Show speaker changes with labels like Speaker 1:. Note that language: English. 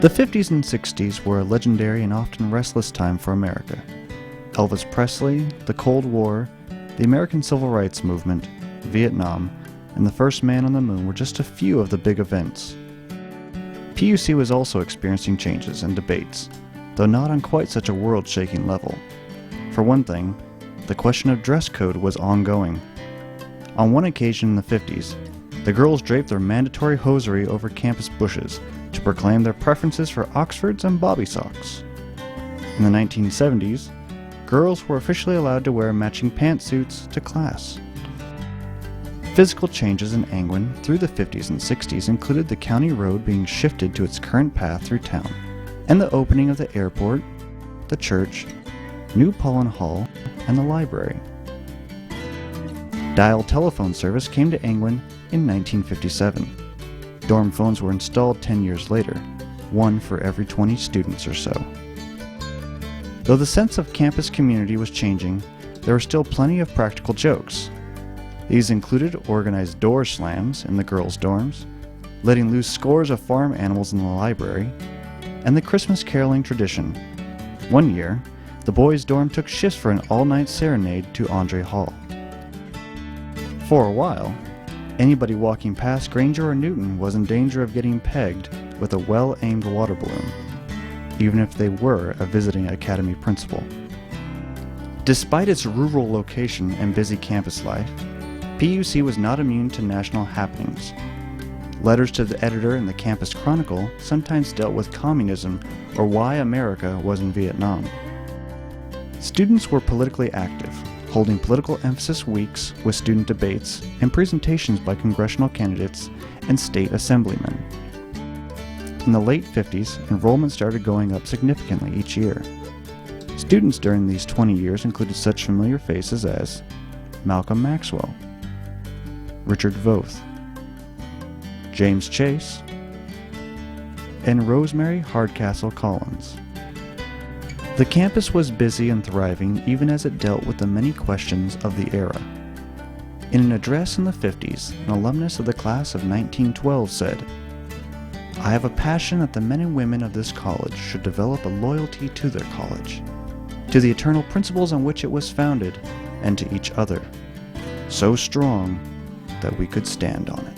Speaker 1: The 50s and 60s were a legendary and often restless time for America. Elvis Presley, the Cold War, the American Civil Rights Movement, Vietnam, and the first man on the moon were just a few of the big events. PUC was also experiencing changes and debates, though not on quite such a world-shaking level. For one thing, the question of dress code was ongoing. On one occasion in the 50s, the girls draped their mandatory hosiery over campus bushes to proclaim their preferences for Oxfords and bobby socks. In the 1970s, girls were officially allowed to wear matching pantsuits to class. Physical changes in Angwin through the 50s and 60s included the county road being shifted to its current path through town, and the opening of the airport, the church, New Paulin Hall, and the library. Dial telephone service came to Angwin in 1957. Dorm phones were installed 10 years later, one for every 20 students or so. Though the sense of campus community was changing, there were still plenty of practical jokes. These included organized door slams in the girls' dorms, letting loose scores of farm animals in the library, and the Christmas caroling tradition. One year, the boys' dorm took shifts for an all-night serenade to Andre Hall. For a while, anybody walking past Granger or Newton was in danger of getting pegged with a well-aimed water balloon, even if they were a visiting academy principal. Despite its rural location and busy campus life, PUC was not immune to national happenings. Letters to the editor in the Campus Chronicle sometimes dealt with communism or why America was in Vietnam. Students were politically active, holding political emphasis weeks with student debates and presentations by congressional candidates and state assemblymen. In the late 50s, enrollment started going up significantly each year. Students during these 20 years included such familiar faces as Malcolm Maxwell, Richard Voth, James Chase, and Rosemary Hardcastle Collins. The campus was busy and thriving even as it dealt with the many questions of the era. In an address in the 50s, an alumnus of the class of 1912 said, "I have a passion that the men and women of this college should develop a loyalty to their college, to the eternal principles on which it was founded, and to each other, so strong that we could stand on it."